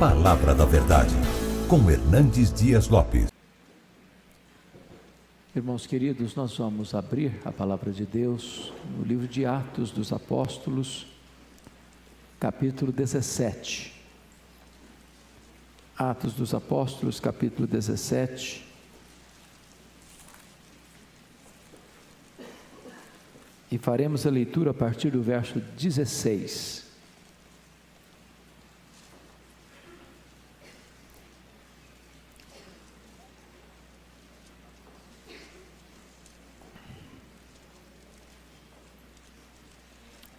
Palavra da Verdade, com Hernandes Dias Lopes. Irmãos queridos, nós vamos abrir a Palavra de Deus no livro de Atos dos Apóstolos, capítulo 17. Atos dos Apóstolos, capítulo 17. E faremos a leitura a partir do verso 16.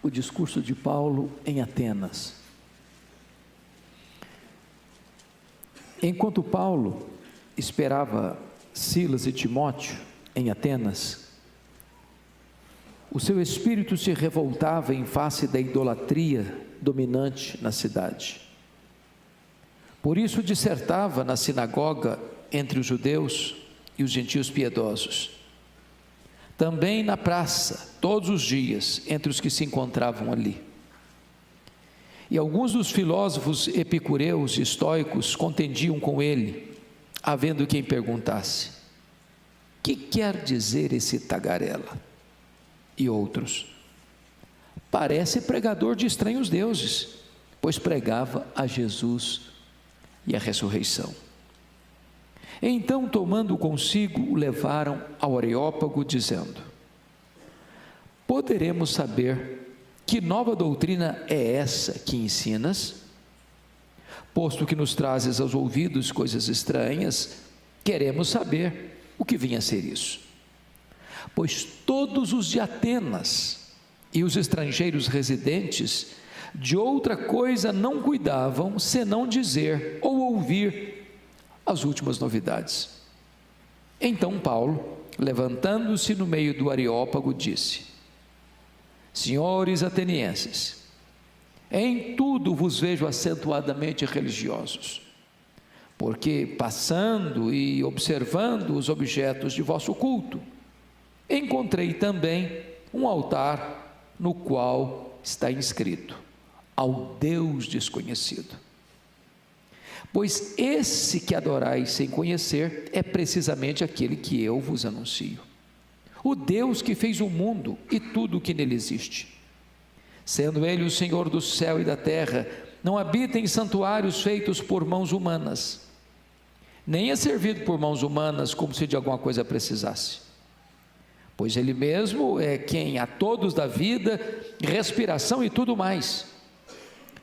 O discurso de Paulo em Atenas. Enquanto Paulo esperava Silas e Timóteo em Atenas, o seu espírito se revoltava em face da idolatria dominante na cidade. Por isso dissertava na sinagoga entre os judeus e os gentios piedosos. Também na praça, todos os dias, entre os que se encontravam ali. E alguns dos filósofos epicureus e estoicos contendiam com ele, havendo quem perguntasse: que quer dizer esse tagarela? E outros: parece pregador de estranhos deuses, pois pregava a Jesus e a ressurreição. Então, tomando consigo, o levaram ao Areópago, dizendo: poderemos saber que nova doutrina é essa que ensinas? Posto que nos trazes aos ouvidos coisas estranhas, queremos saber o que vinha a ser isso. Pois todos os de Atenas e os estrangeiros residentes de outra coisa não cuidavam, senão dizer ou ouvir as últimas novidades. Então Paulo, levantando-se no meio do Areópago, disse: senhores atenienses, em tudo vos vejo acentuadamente religiosos, porque passando e observando os objetos de vosso culto, encontrei também um altar no qual está inscrito: ao Deus desconhecido. Pois esse que adorais sem conhecer é precisamente aquele que eu vos anuncio, o Deus que fez o mundo e tudo o que nele existe. Sendo ele o Senhor do céu e da terra, não habita em santuários feitos por mãos humanas, nem é servido por mãos humanas como se de alguma coisa precisasse, pois ele mesmo é quem a todos dá vida, respiração e tudo mais.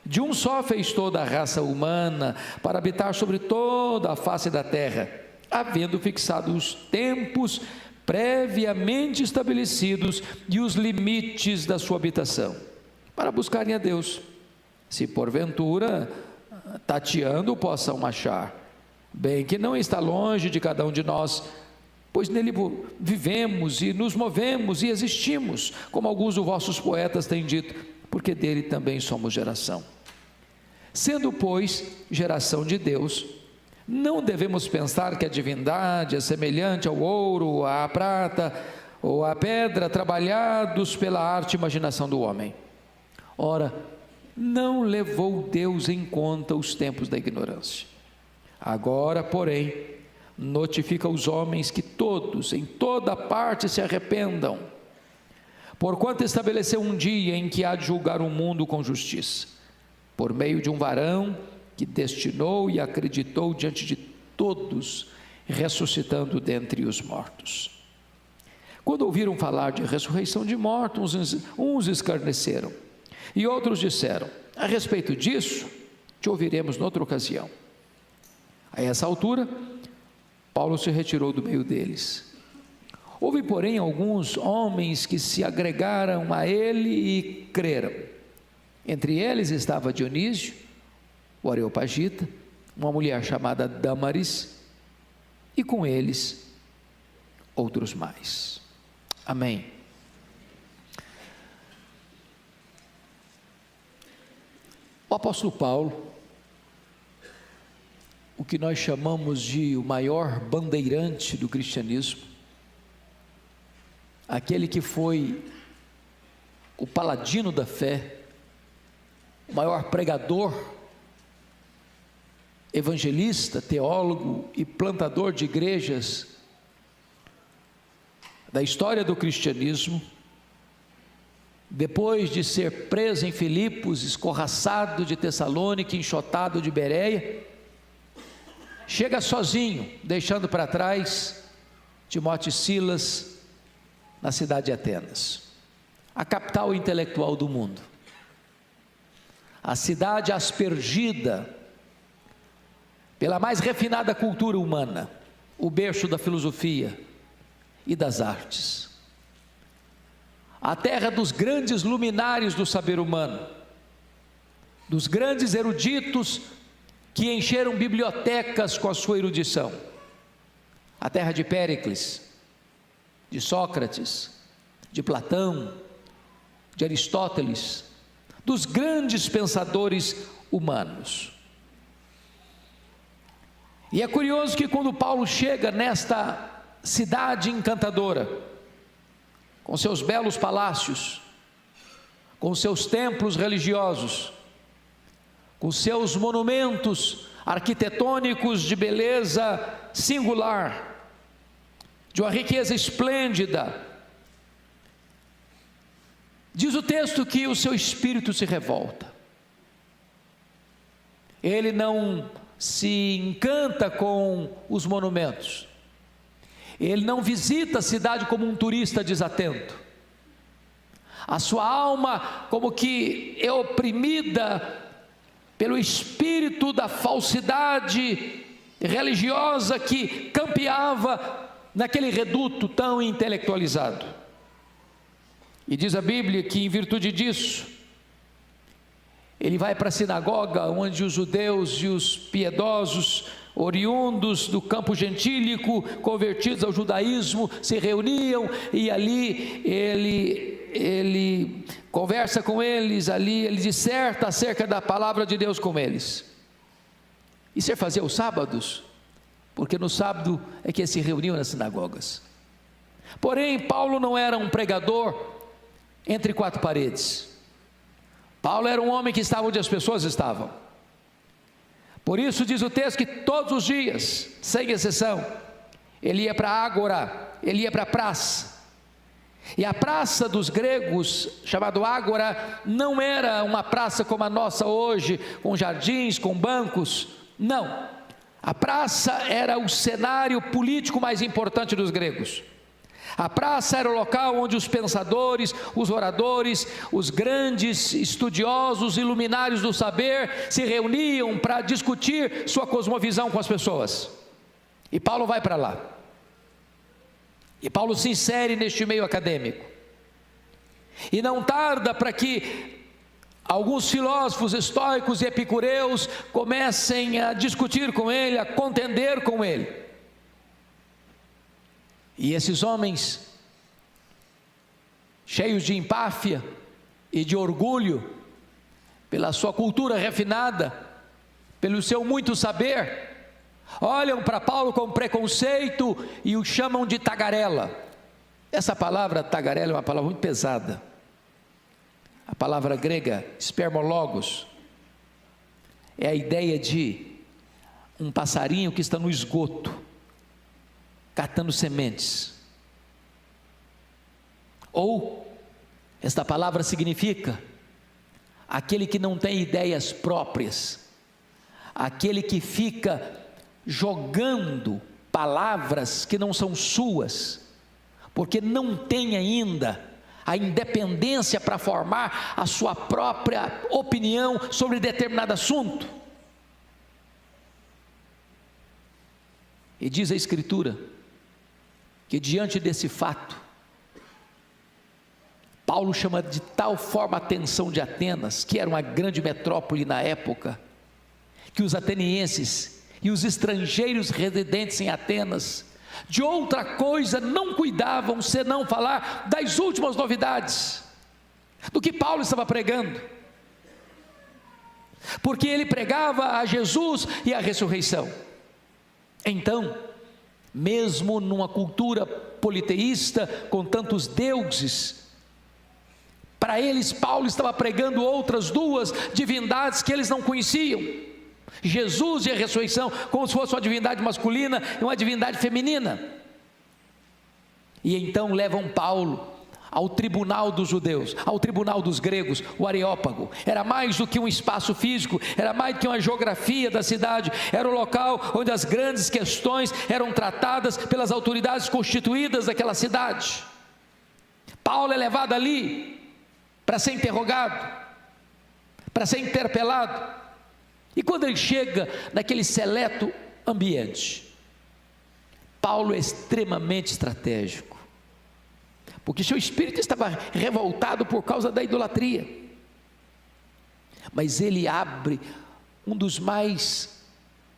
De um só fez toda a raça humana para habitar sobre toda a face da terra, havendo fixado os tempos previamente estabelecidos e os limites da sua habitação, para buscarem a Deus, se porventura tateando possam achar, bem que não está longe de cada um de nós, pois nele vivemos e nos movemos e existimos, como alguns dos vossos poetas têm dito, porque dele também somos geração. Sendo, pois, geração de Deus, não devemos pensar que a divindade é semelhante ao ouro, à prata ou à pedra, trabalhados pela arte e imaginação do homem. Ora, não levou Deus em conta os tempos da ignorância. Agora, porém, notifica aos homens que todos, em toda parte, se arrependam, porquanto estabeleceu um dia em que há de julgar o mundo com justiça, por meio de um varão que destinou e acreditou diante de todos, ressuscitando dentre os mortos. Quando ouviram falar de ressurreição de mortos, uns escarneceram, e outros disseram: a respeito disso, te ouviremos noutra ocasião. A essa altura, Paulo se retirou do meio deles. Houve, porém, alguns homens que se agregaram a ele e creram. Entre eles estava Dionísio, o Areopagita, uma mulher chamada Dâmaris, e com eles outros mais. Amém. O apóstolo Paulo, o que nós chamamos de o maior bandeirante do cristianismo, aquele que foi o paladino da fé, o maior pregador evangelista, teólogo e plantador de igrejas da história do cristianismo, depois de ser preso em Filipos, escorraçado de Tessalônica, enxotado de Bereia, chega sozinho, deixando para trás Timóteo e Silas na cidade de Atenas, a capital intelectual do mundo, a cidade aspergida pela mais refinada cultura humana, o berço da filosofia e das artes, a terra dos grandes luminares do saber humano, dos grandes eruditos que encheram bibliotecas com a sua erudição, a terra de Péricles, de Sócrates, de Platão, de Aristóteles, dos grandes pensadores humanos. E é curioso que quando Paulo chega nesta cidade encantadora, com seus belos palácios, com seus templos religiosos, com seus monumentos arquitetônicos de beleza singular, de uma riqueza esplêndida, diz o texto que o seu espírito se revolta. Ele não se encanta com os monumentos, ele não visita a cidade como um turista desatento, a sua alma como que é oprimida pelo espírito da falsidade religiosa que campeava naquele reduto tão intelectualizado. E diz a Bíblia que em virtude disso, ele vai para a sinagoga onde os judeus e os piedosos, oriundos do campo gentílico, convertidos ao judaísmo, se reuniam, e ali ele conversa com eles, ali ele disserta acerca da palavra de Deus com eles. Isso é fazer os sábados, porque no sábado é que eles se reuniam nas sinagogas. Porém, Paulo não era um pregador entre quatro paredes. Paulo era um homem que estava onde as pessoas estavam. Por isso diz o texto que todos os dias, sem exceção, ele ia para a ágora, ele ia para a praça. E a praça dos gregos, chamado ágora, não era uma praça como a nossa hoje, com jardins, com bancos. Não, a praça era o cenário político mais importante dos gregos. A praça era o local onde os pensadores, os oradores, os grandes estudiosos e luminares do saber se reuniam para discutir sua cosmovisão com as pessoas. E Paulo vai para lá. E Paulo se insere neste meio acadêmico. E não tarda para que alguns filósofos estoicos e epicureus comecem a discutir com ele, a contender com ele. E esses homens, cheios de empáfia e de orgulho, pela sua cultura refinada, pelo seu muito saber, olham para Paulo com preconceito e o chamam de tagarela. Essa palavra tagarela é uma palavra muito pesada. A palavra grega spermologos é a ideia de um passarinho que está no esgoto, catando sementes. Ou, esta palavra significa aquele que não tem ideias próprias, aquele que fica jogando palavras que não são suas, porque não tem ainda a independência para formar a sua própria opinião sobre determinado assunto. E diz a Escritura que diante desse fato, Paulo chama de tal forma a atenção de Atenas, que era uma grande metrópole na época, que os atenienses e os estrangeiros residentes em Atenas, de outra coisa não cuidavam senão falar das últimas novidades, do que Paulo estava pregando, porque ele pregava a Jesus e a ressurreição. Então, mesmo numa cultura politeísta, com tantos deuses, para eles Paulo estava pregando outras duas divindades que eles não conheciam, Jesus e a ressurreição como se fosse uma divindade masculina e uma divindade feminina. E então levam Paulo ao tribunal dos judeus, ao tribunal dos gregos, o Areópago. Era mais do que um espaço físico, era mais do que uma geografia da cidade, era o local onde as grandes questões eram tratadas pelas autoridades constituídas daquela cidade. Paulo é levado ali para ser interrogado, para ser interpelado. E quando ele chega naquele seleto ambiente, Paulo é extremamente estratégico, porque seu espírito estava revoltado por causa da idolatria, mas ele abre um dos mais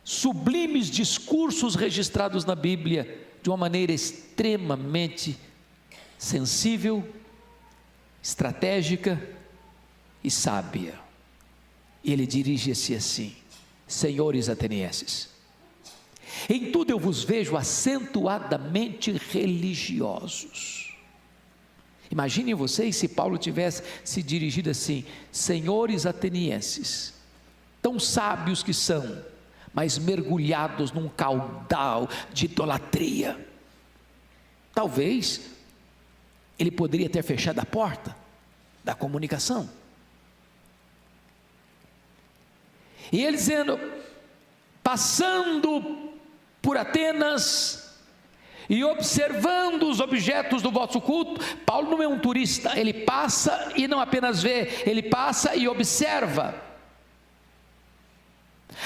sublimes discursos registrados na Bíblia, de uma maneira extremamente sensível, estratégica e sábia. E ele dirige-se assim: senhores atenienses, em tudo eu vos vejo acentuadamente religiosos. Imaginem vocês se Paulo tivesse se dirigido assim: senhores atenienses, tão sábios que são, mas mergulhados num caudal de idolatria. Talvez ele poderia ter fechado a porta da comunicação. E ele dizendo: passando por Atenas e observando os objetos do vosso culto. Paulo não é um turista, ele passa e não apenas vê, ele passa e observa.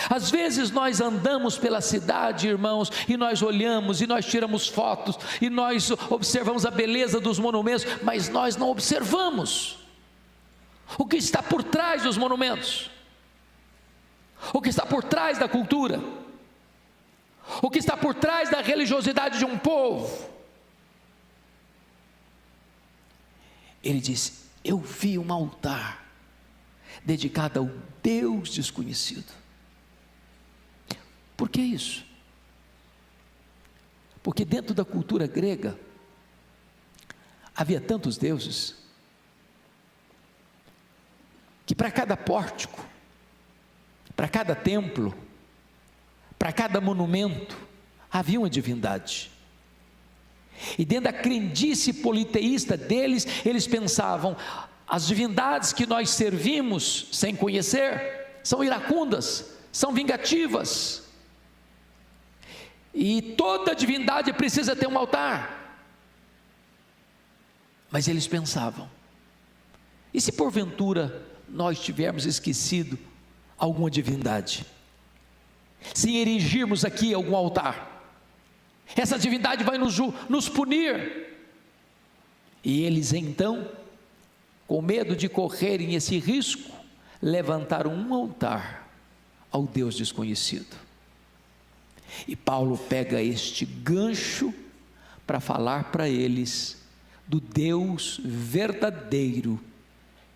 Às vezes nós andamos pela cidade, irmãos, e nós olhamos, e nós tiramos fotos, e nós observamos a beleza dos monumentos, mas nós não observamos o que está por trás dos monumentos, o que está por trás da cultura, o que está por trás da religiosidade de um povo. Ele disse: eu vi um altar dedicado ao Deus desconhecido. Por que isso? Porque dentro da cultura grega havia tantos deuses, que para cada pórtico, para cada templo, para cada monumento, havia uma divindade. E dentro da crendice politeísta deles, eles pensavam: as divindades que nós servimos sem conhecer são iracundas, são vingativas, e toda divindade precisa ter um altar. Mas eles pensavam: e se porventura nós tivermos esquecido alguma divindade, se erigirmos aqui algum altar, essa divindade vai nos punir. E eles então, com medo de correrem esse risco, levantaram um altar ao Deus desconhecido. E Paulo pega este gancho para falar para eles do Deus verdadeiro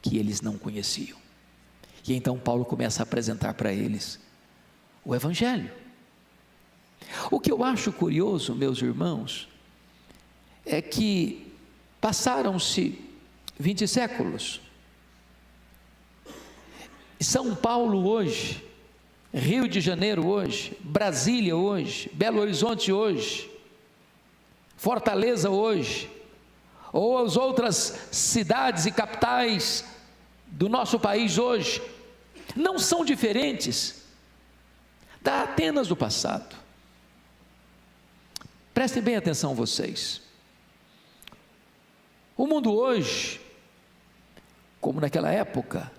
que eles não conheciam. E então Paulo começa a apresentar para eles o Evangelho. O que eu acho curioso, meus irmãos, é que passaram-se 20 séculos. São Paulo hoje, Rio de Janeiro hoje, Brasília hoje, Belo Horizonte hoje, Fortaleza hoje, ou as outras cidades e capitais do nosso país hoje, não são diferentes da Atenas do passado. Prestem bem atenção vocês. O mundo hoje, como naquela época,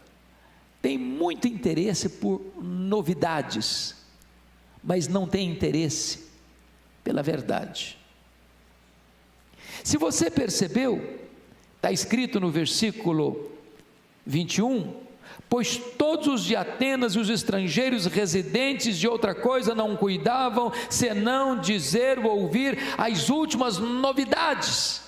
tem muito interesse por novidades, mas não tem interesse pela verdade. Se você percebeu, está escrito no versículo 21, pois todos os de Atenas e os estrangeiros residentes de outra coisa não cuidavam, senão dizer ou ouvir as últimas novidades.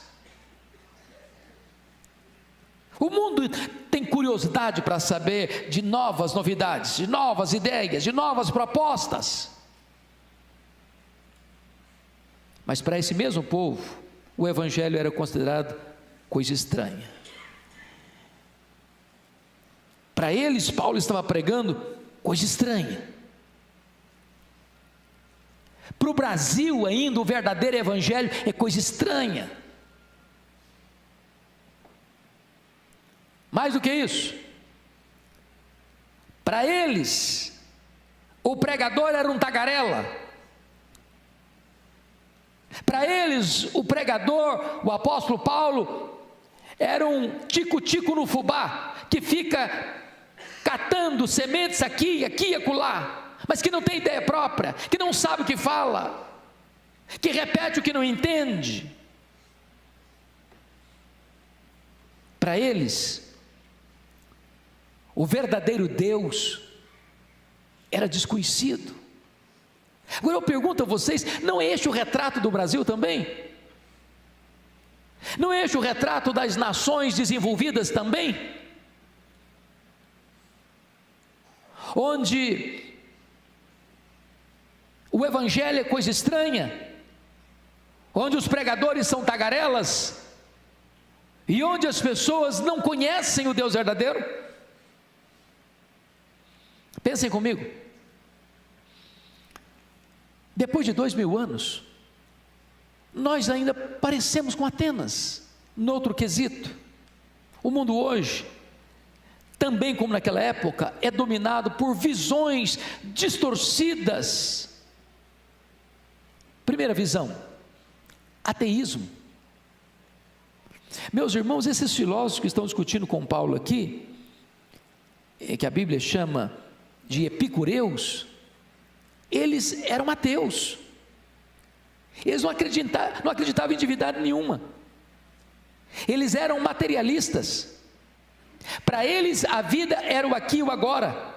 O mundo tem curiosidade para saber de novas novidades, de novas ideias, de novas propostas. Mas para esse mesmo povo, o Evangelho era considerado coisa estranha. Para eles, Paulo estava pregando coisa estranha. para o Brasil ainda o verdadeiro evangelho é coisa estranha. Mais do que isso, para eles, o pregador era um tagarela. Para eles, o pregador, o apóstolo Paulo, era um tico-tico no fubá, que fica catando sementes aqui e acolá, mas que não tem ideia própria, que não sabe o que fala, que repete o que não entende. Para eles, o verdadeiro Deus era desconhecido. Agora eu pergunto a vocês, não é este o retrato do Brasil também? Não é este o retrato das nações desenvolvidas também? Onde o evangelho é coisa estranha, onde os pregadores são tagarelas, e onde as pessoas não conhecem o Deus verdadeiro. Pensem comigo, depois de 2000 anos, nós ainda parecemos com Atenas, no outro quesito. O mundo hoje, também como naquela época, é dominado por visões distorcidas. Primeira visão, ateísmo. Meus irmãos, esses filósofos que estão discutindo com Paulo aqui, que a Bíblia chama de epicureus, eles eram ateus. Eles não acreditavam em divindade nenhuma. Eles eram materialistas. Para eles a vida era o aqui e o agora.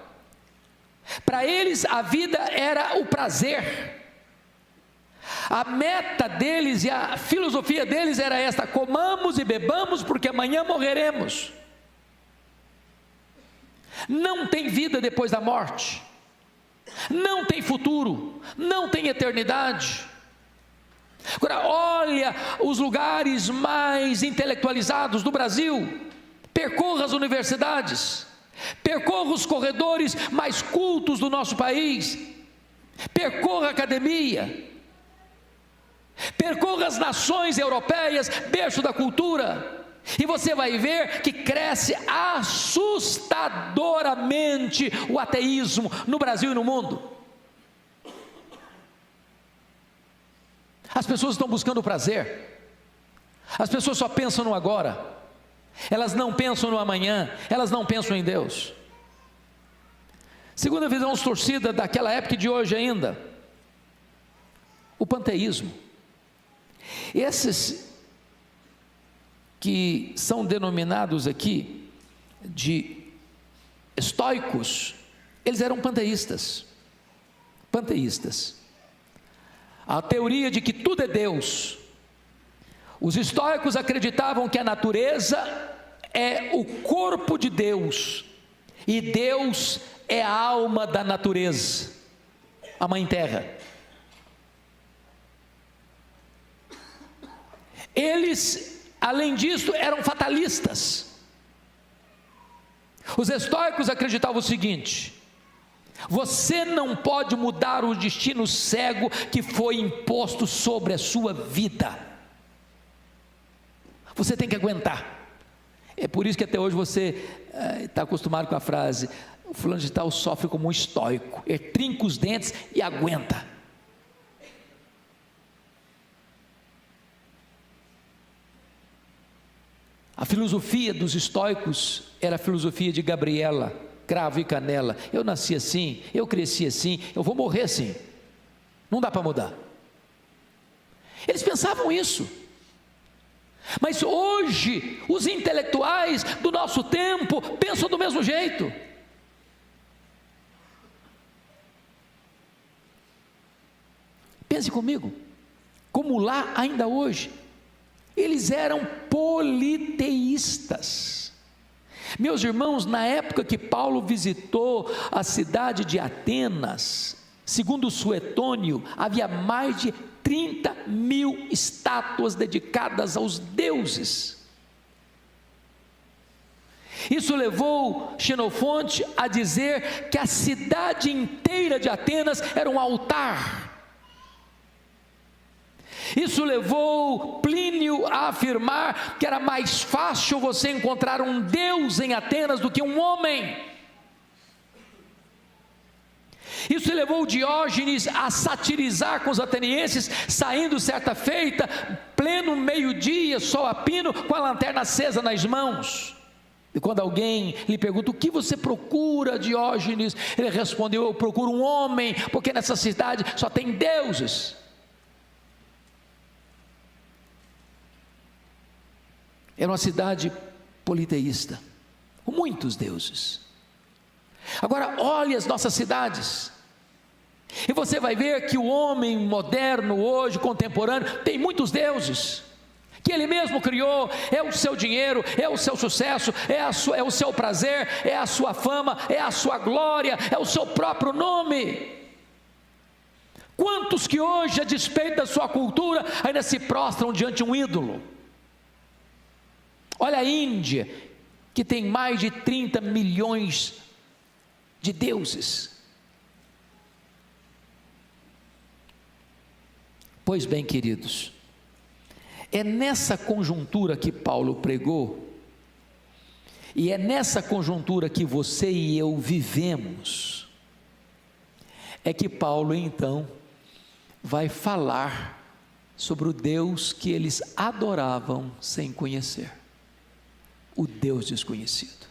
Para eles a vida era o prazer. A meta deles e a filosofia deles era esta: comamos e bebamos porque amanhã morreremos. Não tem vida depois da morte, não tem futuro, não tem eternidade. Agora olha os lugares mais intelectualizados do Brasil, percorra as universidades, percorra os corredores mais cultos do nosso país, percorra a academia, percorra as nações europeias, berço da cultura, e você vai ver que cresce assustadoramente o ateísmo no Brasil e no mundo. As pessoas estão buscando o prazer, as pessoas só pensam no agora, elas não pensam no amanhã, elas não pensam em Deus. Segunda visão distorcida daquela época e de hoje ainda, o panteísmo. Esses que são denominados aqui de estoicos, eles eram panteístas. A teoria de que tudo é Deus. Os estoicos acreditavam que a natureza é o corpo de Deus, e Deus é a alma da natureza, a mãe terra. Eles, além disso, eram fatalistas. Os estoicos acreditavam o seguinte: você não pode mudar o destino cego que foi imposto sobre a sua vida. Você tem que aguentar. É por isso que até hoje você está acostumado com a frase: o fulano de tal sofre como um estoico. Ele trinca os dentes e aguenta. A filosofia dos estoicos era a filosofia de Gabriela, cravo e canela. Eu nasci assim, eu cresci assim, eu vou morrer assim. Não dá para mudar. Eles pensavam isso. Mas hoje, os intelectuais do nosso tempo pensam do mesmo jeito. Pense comigo, como lá ainda hoje, eles eram politeístas. Meus irmãos, na época que Paulo visitou a cidade de Atenas, segundo Suetônio, havia mais de 30.000 estátuas dedicadas aos deuses. Isso levou Xenofonte a dizer que a cidade inteira de Atenas era um altar. Isso levou Plínio a afirmar que era mais fácil você encontrar um Deus em Atenas do que um homem. Isso levou Diógenes a satirizar com os atenienses, saindo certa feita, pleno meio-dia, sol a pino, com a lanterna acesa nas mãos. E quando alguém lhe pergunta: o que você procura, Diógenes? Ele respondeu: eu procuro um homem, porque nessa cidade só tem deuses. Era uma cidade politeísta, com muitos deuses. Agora olhe as nossas cidades, e você vai ver que o homem moderno hoje, contemporâneo, tem muitos deuses, que ele mesmo criou. É o seu dinheiro, é o seu sucesso, é o seu prazer, é a sua fama, é a sua glória, é o seu próprio nome. Quantos que hoje, a despeito da sua cultura, ainda se prostram diante de um ídolo? Olha a Índia, que tem mais de 30 milhões de deuses. Pois bem, queridos, é nessa conjuntura que Paulo pregou, e é nessa conjuntura que você e eu vivemos, é que Paulo então vai falar sobre o Deus que eles adoravam sem conhecer, o Deus desconhecido.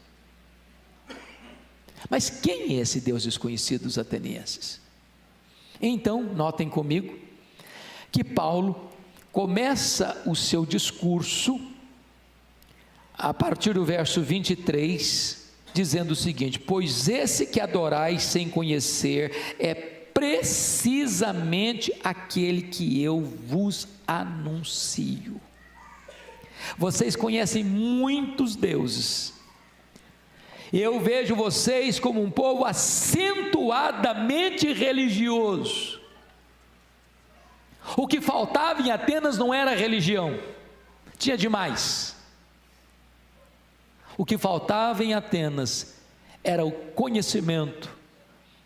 Mas quem é esse Deus desconhecido dos atenienses? Então, notem comigo que Paulo começa o seu discurso a partir do verso 23, dizendo o seguinte: pois esse que adorais sem conhecer é precisamente aquele que eu vos anuncio. Vocês conhecem muitos deuses. Eu vejo vocês como um povo acentuadamente religioso. O que faltava em Atenas não era religião, tinha demais. O que faltava em Atenas era o conhecimento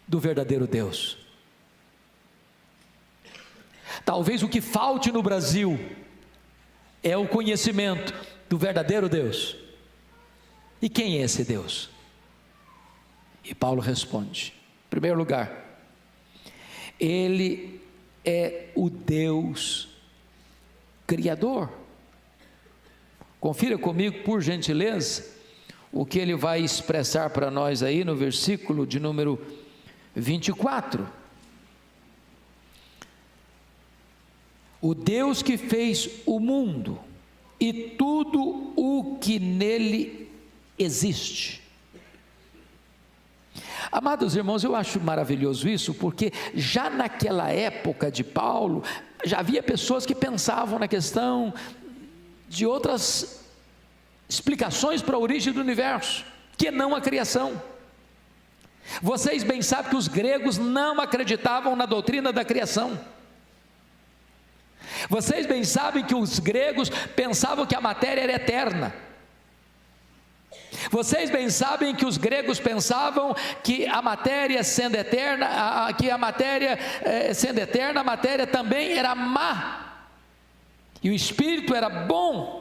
do verdadeiro Deus. Talvez o que falte no Brasil é o conhecimento do verdadeiro Deus. E quem é esse Deus? E Paulo responde: em primeiro lugar, Ele é o Deus Criador. Confira comigo, por gentileza, o que ele vai expressar para nós aí no versículo de número 24. O Deus que fez o mundo e tudo o que nele existe. Amados irmãos, eu acho maravilhoso isso, porque já naquela época de Paulo, já havia pessoas que pensavam na questão de outras explicações para a origem do universo, que não a criação. Vocês bem sabem que os gregos não acreditavam na doutrina da criação. Vocês bem sabem que os gregos pensavam que a matéria era eterna. Vocês bem sabem que os gregos pensavam que a matéria sendo eterna, a matéria também era má, e o espírito era bom.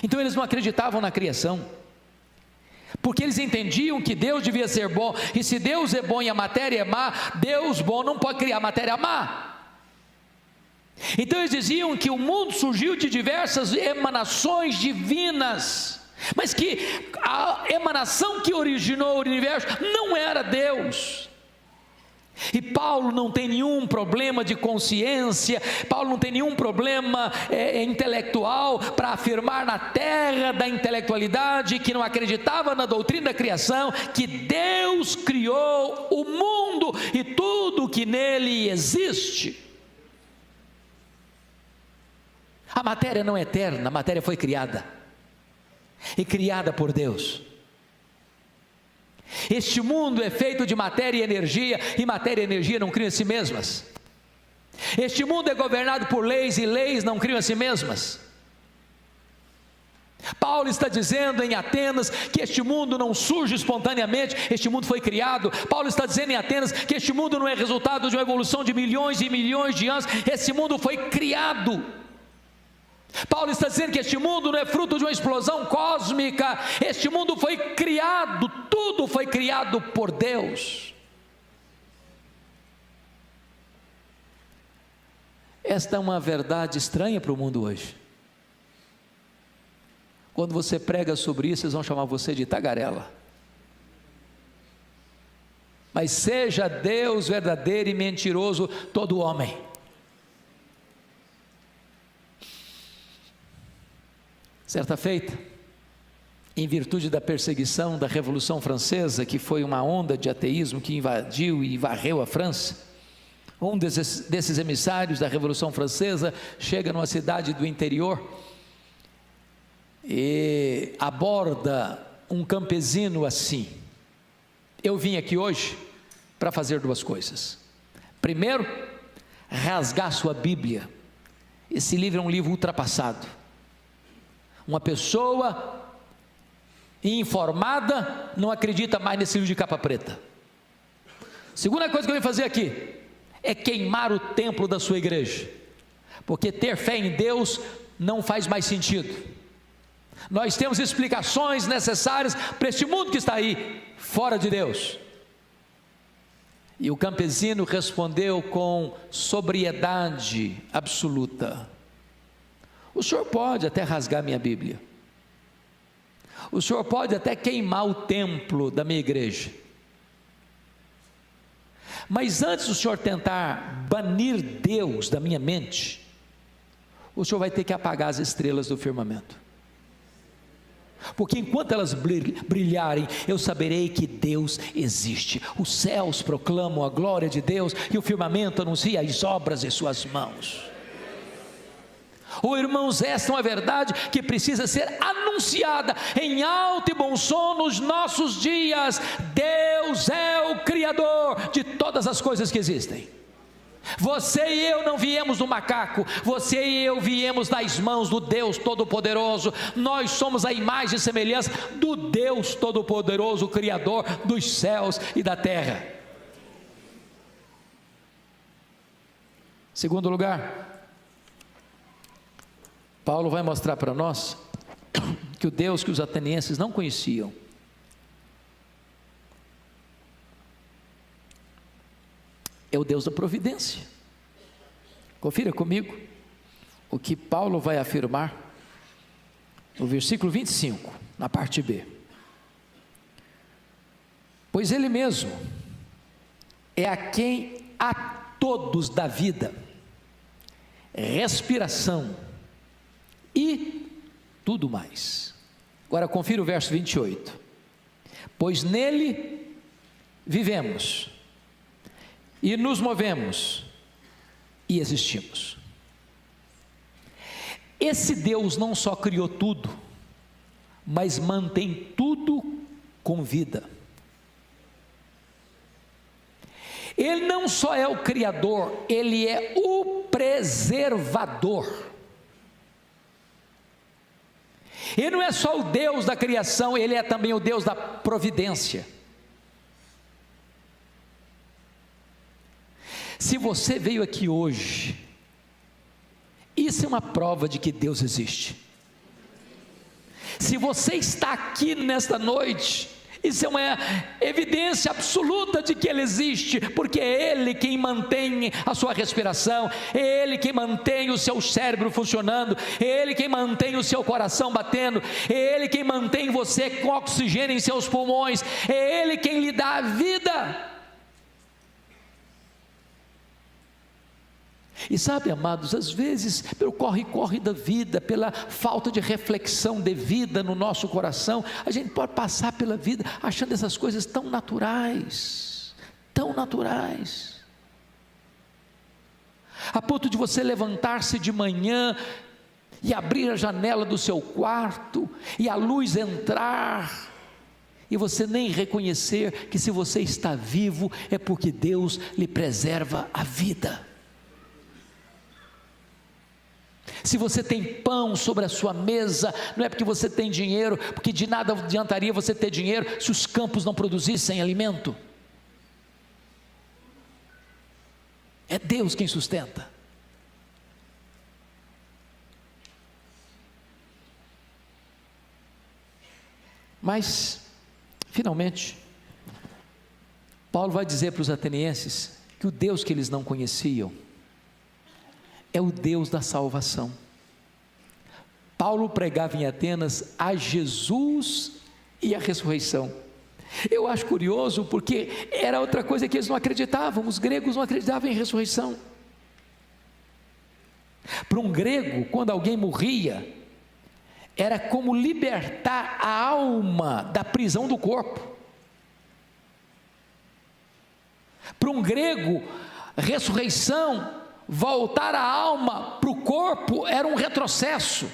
Então eles não acreditavam na criação, porque eles entendiam que Deus devia ser bom, e se Deus é bom e a matéria é má, Deus bom não pode criar matéria má. Então eles diziam que o mundo surgiu de diversas emanações divinas, mas que a emanação que originou o universo não era Deus. E Paulo não tem nenhum problema de consciência, Paulo não tem nenhum problema intelectual para afirmar na terra da intelectualidade, que não acreditava na doutrina da criação, que Deus criou o mundo e tudo que nele existe. A matéria não é eterna, a matéria foi criada, e criada por Deus. Este mundo é feito de matéria e energia, e matéria e energia não criam a si mesmas. Este mundo é governado por leis, e leis não criam a si mesmas. Paulo Paulo está dizendo em Atenas que este mundo não surge espontaneamente, este mundo foi criado. Paulo está dizendo em Atenas que este mundo não é resultado de uma evolução de milhões e milhões de anos, esse mundo foi criado. Paulo está dizendo que este mundo não é fruto de uma explosão cósmica, este mundo foi criado, tudo foi criado por Deus. Esta é uma verdade estranha para o mundo hoje. Quando você prega sobre isso, eles vão chamar você de tagarela. Mas seja Deus verdadeiro e mentiroso todo homem. Certa feita, em virtude da perseguição da Revolução Francesa, que foi uma onda de ateísmo que invadiu e varreu a França, um desses emissários da Revolução Francesa chega numa cidade do interior e aborda um campesino assim: eu vim aqui hoje para fazer duas coisas. Primeiro, rasgar sua Bíblia. Esse livro é um livro ultrapassado. Uma pessoa informada não acredita mais nesse livro de capa preta. Segunda coisa que eu vim fazer aqui é queimar o templo da sua igreja, porque ter fé em Deus não faz mais sentido. Nós temos explicações necessárias para este mundo que está aí, fora de Deus. E o campesino respondeu com sobriedade absoluta: o senhor pode até rasgar minha Bíblia, o senhor pode até queimar o templo da minha igreja, mas antes do senhor tentar banir Deus da minha mente, o senhor vai ter que apagar as estrelas do firmamento, porque enquanto elas brilharem, eu saberei que Deus existe. Os céus proclamam a glória de Deus e o firmamento anuncia as obras de suas mãos. Irmãos, esta é uma verdade que precisa ser anunciada em alto e bom som nos nossos dias. Deus é o Criador de todas as coisas que existem. Você e eu não viemos do macaco, você e eu viemos das mãos do Deus Todo-Poderoso. Nós somos a imagem e semelhança do Deus Todo-Poderoso, o Criador dos céus e da terra. Segundo lugar, Paulo vai mostrar para nós que o Deus que os atenienses não conheciam é o Deus da providência. Confira comigo o que Paulo vai afirmar no versículo 25, na parte B. Pois Ele mesmo é a quem a todos dá vida, respiração e tudo mais. Agora confira o verso 28. Pois nele vivemos e nos movemos e existimos. Esse Deus não só criou tudo, mas mantém tudo com vida. Ele não só é o Criador, Ele é o preservador. Ele não é só o Deus da criação, Ele é também o Deus da providência. Se você veio aqui hoje, isso é uma prova de que Deus existe. Se você está aqui nesta noite, isso é uma evidência absoluta de que Ele existe, porque é Ele quem mantém a sua respiração, é Ele quem mantém o seu cérebro funcionando, é Ele quem mantém o seu coração batendo, é Ele quem mantém você com oxigênio em seus pulmões, é Ele quem lhe dá a vida. E sabe, amados, às vezes pelo corre-corre da vida, pela falta de reflexão devida no nosso coração, a gente pode passar pela vida achando essas coisas tão naturais, a ponto de você levantar-se de manhã e abrir a janela do seu quarto e a luz entrar, e você nem reconhecer que se você está vivo é porque Deus lhe preserva a vida. Se você tem pão sobre a sua mesa, não é porque você tem dinheiro, porque de nada adiantaria você ter dinheiro se os campos não produzissem alimento. É Deus quem sustenta. Mas, finalmente, Paulo vai dizer para os atenienses que o Deus que eles não conheciam é o Deus da salvação. Paulo pregava em Atenas a Jesus e a ressurreição. Eu acho curioso porque era outra coisa que eles não acreditavam, os gregos não acreditavam em ressurreição. Para um grego, quando alguém morria, era como libertar a alma da prisão do corpo. Para um grego, ressurreição, voltar a alma para o corpo, era um retrocesso.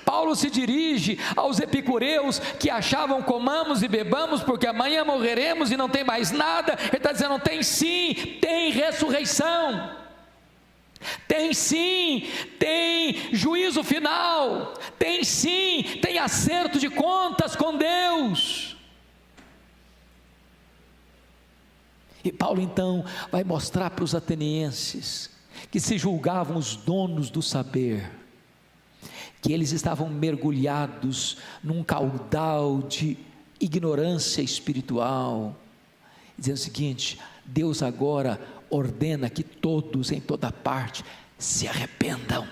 Paulo se dirige aos epicureus que achavam comamos e bebamos porque amanhã morreremos e não tem mais nada. Ele está dizendo, tem sim, tem ressurreição, tem sim, tem juízo final, tem sim, tem acerto de contas com Deus. E Paulo então vai mostrar para os atenienses, que se julgavam os donos do saber, que eles estavam mergulhados num caudal de ignorância espiritual, dizendo o seguinte: Deus agora ordena que todos em toda parte se arrependam,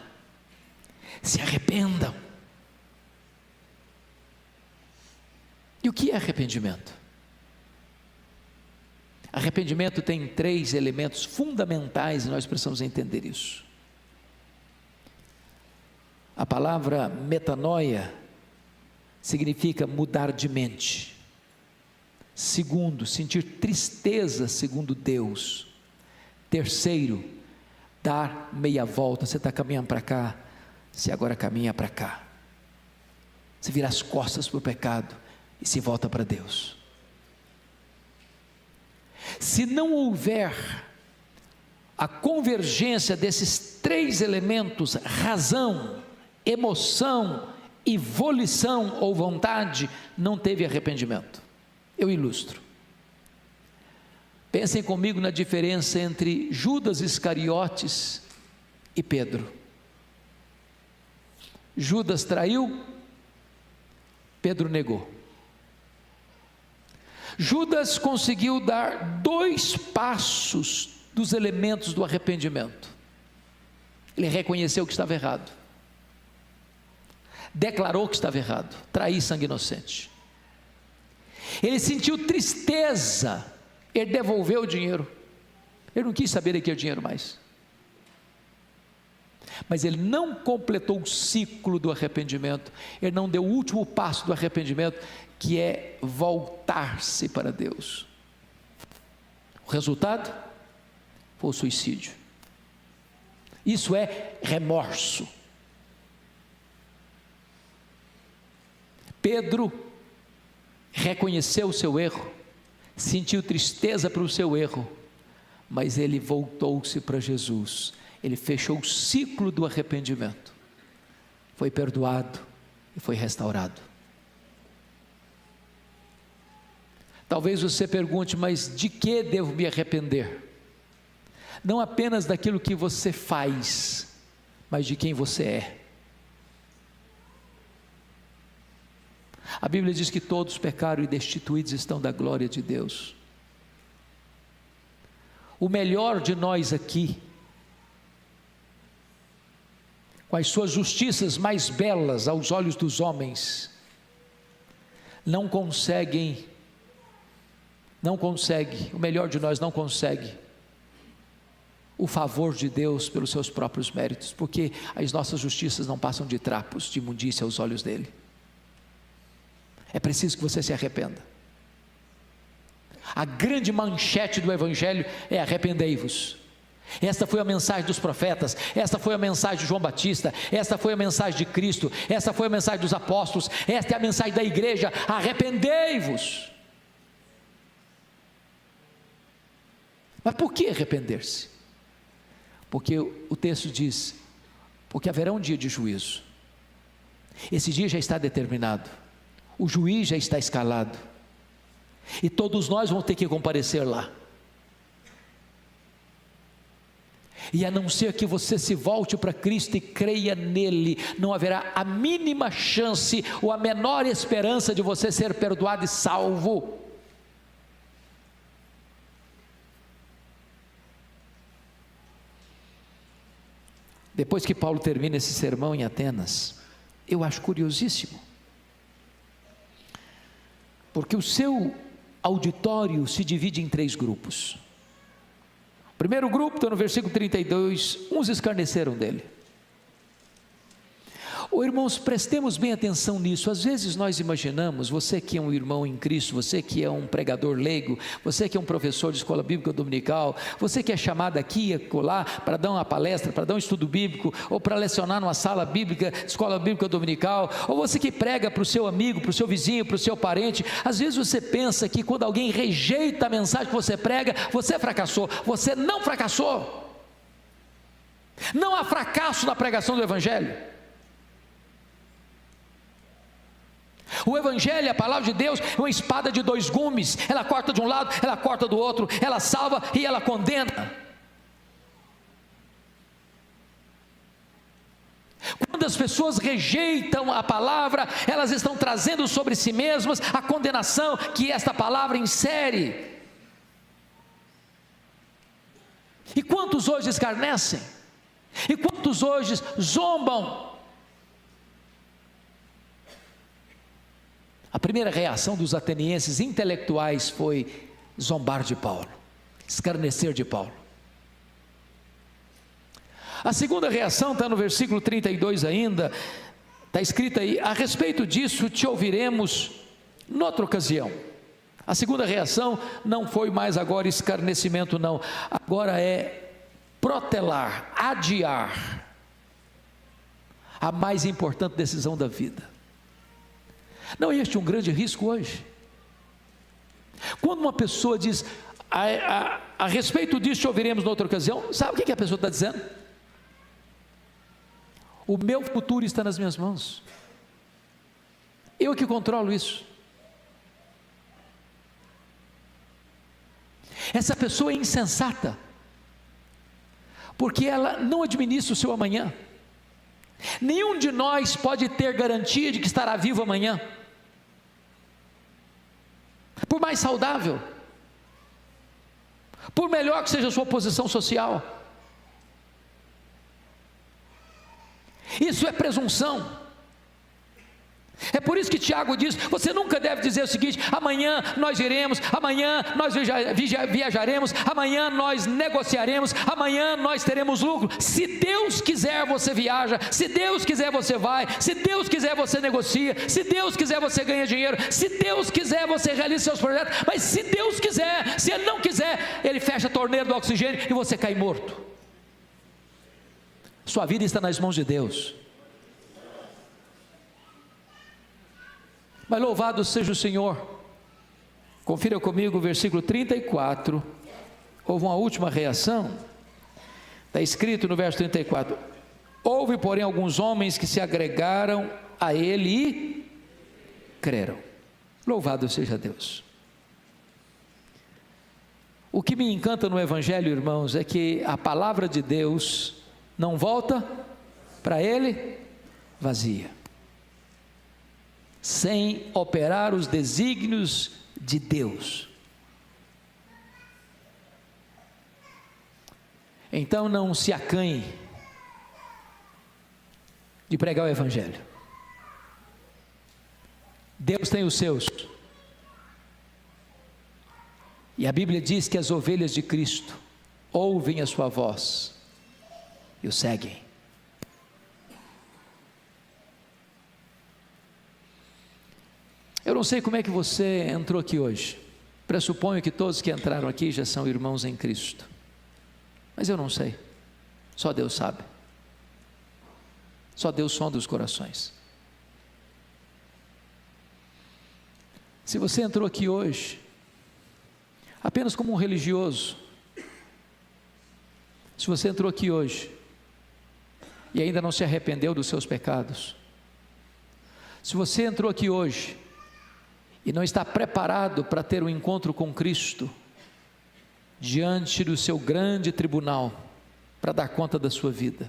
se arrependam. E o que é arrependimento? Arrependimento tem 3 elementos fundamentais e nós precisamos entender isso. A palavra metanoia significa mudar de mente. Segundo, sentir tristeza segundo Deus. Terceiro, dar meia volta. Você está caminhando para cá, você agora caminha para cá. Você vira as costas para o pecado e se volta para Deus. Se não houver a convergência desses 3 elementos, razão, emoção e volição ou vontade, não teve arrependimento. Eu ilustro. Pensem comigo na diferença entre Judas Iscariotes e Pedro. Judas traiu, Pedro negou. Judas conseguiu dar 2 passos dos elementos do arrependimento. Ele reconheceu que estava errado, declarou que estava errado, trair sangue inocente. Ele sentiu tristeza, ele devolveu o dinheiro, ele não quis saber daquele dinheiro mais, mas ele não completou o ciclo do arrependimento, ele não deu o último passo do arrependimento, que é voltar-se para Deus. O resultado foi o suicídio. Isso é remorso. Pedro reconheceu o seu erro, sentiu tristeza pelo seu erro, mas ele voltou-se para Jesus, ele fechou o ciclo do arrependimento, foi perdoado e foi restaurado. Talvez você pergunte, mas de que devo me arrepender? Não apenas daquilo que você faz, mas de quem você é. A Bíblia diz que todos pecaram e destituídos estão da glória de Deus. O melhor de nós aqui, com as suas justiças mais belas aos olhos dos homens, não consegue, o melhor de nós não consegue o favor de Deus pelos seus próprios méritos, porque as nossas justiças não passam de trapos de imundícia aos olhos dele. É preciso que você se arrependa. A grande manchete do Evangelho é: arrependei-vos. Esta foi a mensagem dos profetas, esta foi a mensagem de João Batista, esta foi a mensagem de Cristo, esta foi a mensagem dos apóstolos, esta é a mensagem da igreja: arrependei-vos. Mas por que arrepender-se? Porque o texto diz: porque haverá um dia de juízo. Esse dia já está determinado, o juiz já está escalado, e todos nós vamos ter que comparecer lá. E a não ser que você se volte para Cristo e creia nele, não haverá a mínima chance ou a menor esperança de você ser perdoado e salvo. Depois que Paulo termina esse sermão em Atenas, eu acho curiosíssimo, porque o seu auditório se divide em 3 grupos. O primeiro grupo está no versículo 32, uns escarneceram dele. Irmãos, prestemos bem atenção nisso. Às vezes nós imaginamos, você que é um irmão em Cristo, você que é um pregador leigo, você que é um professor de escola bíblica dominical, você que é chamado aqui e acolá para dar uma palestra, para dar um estudo bíblico, ou para lecionar numa sala bíblica, escola bíblica dominical, ou você que prega para o seu amigo, para o seu vizinho, para o seu parente. Às vezes você pensa que quando alguém rejeita a mensagem que você prega, você fracassou. Você não fracassou. Não há fracasso na pregação do Evangelho. O Evangelho, a palavra de Deus, é uma espada de 2 gumes, ela corta de um lado, ela corta do outro, ela salva e ela condena. Quando as pessoas rejeitam a palavra, elas estão trazendo sobre si mesmas a condenação que esta palavra insere. E quantos hoje escarnecem? E quantos hoje zombam? A primeira reação dos atenienses intelectuais foi zombar de Paulo, escarnecer de Paulo. A segunda reação está no versículo 32 ainda, está escrito aí: a respeito disso te ouviremos noutra ocasião. A segunda reação não foi mais agora escarnecimento, não, agora é protelar, adiar a mais importante decisão da vida. Não é este um grande risco hoje? Quando uma pessoa diz, a respeito disso ouviremos noutra ocasião, sabe o que a pessoa está dizendo? O meu futuro está nas minhas mãos, eu que controlo isso. Essa pessoa é insensata, porque ela não administra o seu amanhã. Nenhum de nós pode ter garantia de que estará vivo amanhã. Por mais saudável, por melhor que seja a sua posição social, isso é presunção. É por isso que Tiago diz: você nunca deve dizer o seguinte: amanhã nós iremos, amanhã nós viajaremos, amanhã nós negociaremos, amanhã nós teremos lucro. Se Deus quiser você viaja, se Deus quiser você vai, se Deus quiser você negocia, se Deus quiser você ganha dinheiro, se Deus quiser você realiza seus projetos. Mas se Deus quiser, se Ele não quiser, Ele fecha a torneira do oxigênio e você cai morto. Sua vida está nas mãos de Deus. Mas louvado seja o Senhor. Confira comigo o versículo 34. Houve uma última reação. Está escrito no verso 34: houve, porém, alguns homens que se agregaram a ele e creram. Louvado seja Deus. O que me encanta no Evangelho, irmãos, é que a palavra de Deus não volta para ele vazia, sem operar os desígnios de Deus. Então não se acanhe de pregar o Evangelho. Deus tem os seus, e a Bíblia diz que as ovelhas de Cristo ouvem a sua voz e o seguem. Eu não sei como é que você entrou aqui hoje. Pressuponho que todos que entraram aqui já são irmãos em Cristo, mas eu não sei. Só Deus sabe. Só Deus sonda os corações. Se você entrou aqui hoje apenas como um religioso, Se você entrou aqui hoje e ainda não se arrependeu dos seus pecados, se você entrou aqui hoje e não está preparado para ter um encontro com Cristo, diante do seu grande tribunal, para dar conta da sua vida,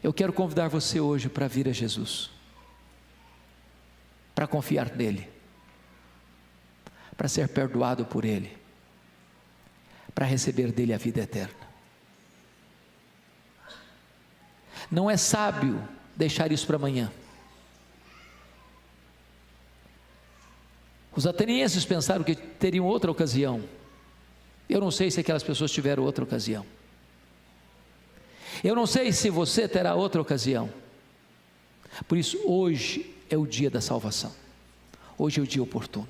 eu quero convidar você hoje para vir a Jesus, para confiar nele, para ser perdoado por ele, para receber dele a vida eterna. Não é sábio deixar isso para amanhã. Os atenienses pensaram que teriam outra ocasião. Eu não sei se aquelas pessoas tiveram outra ocasião. Eu não sei se você terá outra ocasião. Por isso, hoje é o dia da salvação. Hoje é o dia oportuno.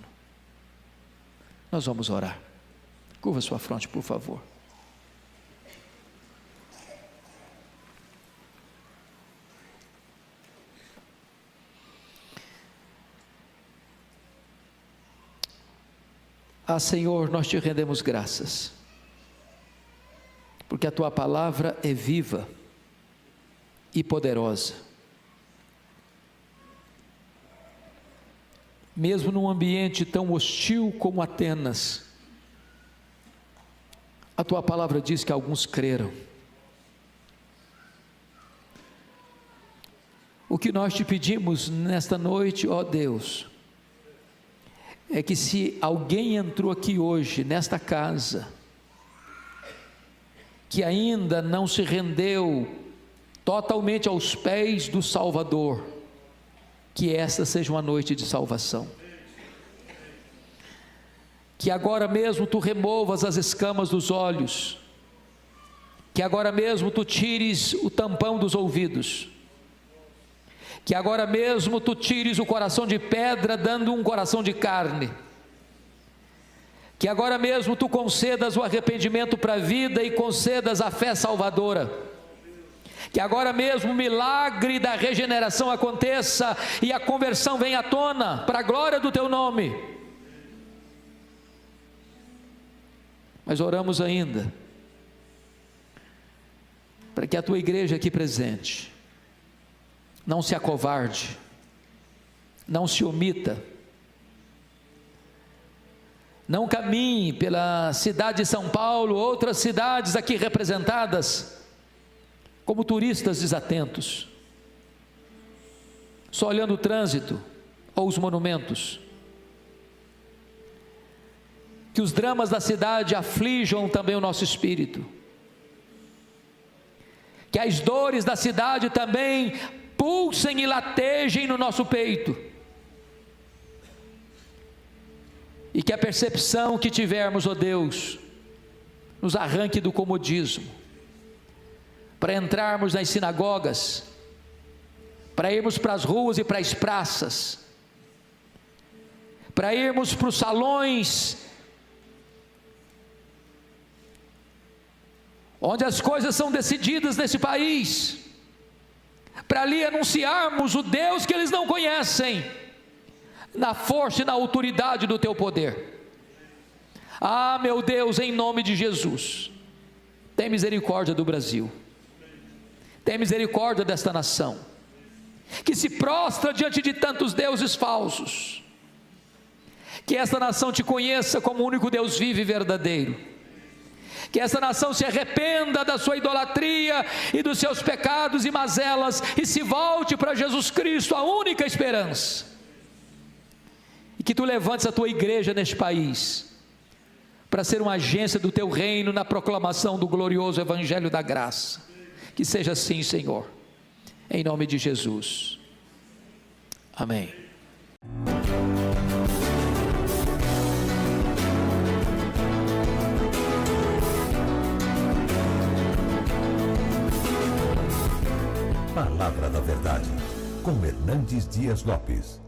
Nós vamos orar. Curva sua fronte, por favor. Ah, Senhor, nós te rendemos graças, porque a tua palavra é viva e poderosa. Mesmo num ambiente tão hostil como Atenas, a tua palavra diz que alguns creram. O que nós te pedimos nesta noite, ó Deus, é que se alguém entrou aqui hoje, nesta casa, que ainda não se rendeu totalmente aos pés do Salvador, que esta seja uma noite de salvação. Que agora mesmo tu removas as escamas dos olhos, que agora mesmo tu tires o tampão dos ouvidos, que agora mesmo tu tires o coração de pedra, dando um coração de carne, que agora mesmo tu concedas o arrependimento para a vida e concedas a fé salvadora, que agora mesmo o milagre da regeneração aconteça e a conversão venha à tona, para a glória do teu nome. Mas oramos ainda, para que a tua igreja aqui presente não se acovarde, não se omita, não caminhe pela cidade de São Paulo, outras cidades aqui representadas, como turistas desatentos, só olhando o trânsito ou os monumentos. Que os dramas da cidade aflijam também o nosso espírito, que as dores da cidade também pulsem e latejem no nosso peito, e que a percepção que tivermos, ó Deus, nos arranque do comodismo, para entrarmos nas sinagogas, para irmos para as ruas e para as praças, para irmos para os salões, onde as coisas são decididas nesse país, para ali anunciarmos o Deus que eles não conhecem, na força e na autoridade do teu poder. Ah, meu Deus, em nome de Jesus, tem misericórdia do Brasil, tem misericórdia desta nação, que se prostra diante de tantos deuses falsos. Que esta nação te conheça como o único Deus vivo e verdadeiro, que essa nação se arrependa da sua idolatria e dos seus pecados e mazelas, e se volte para Jesus Cristo, a única esperança, e que tu levantes a tua igreja neste país, para ser uma agência do teu reino, na proclamação do glorioso evangelho da graça. Que seja assim, Senhor, em nome de Jesus, amém. Palavra da Verdade, com Hernandes Dias Lopes.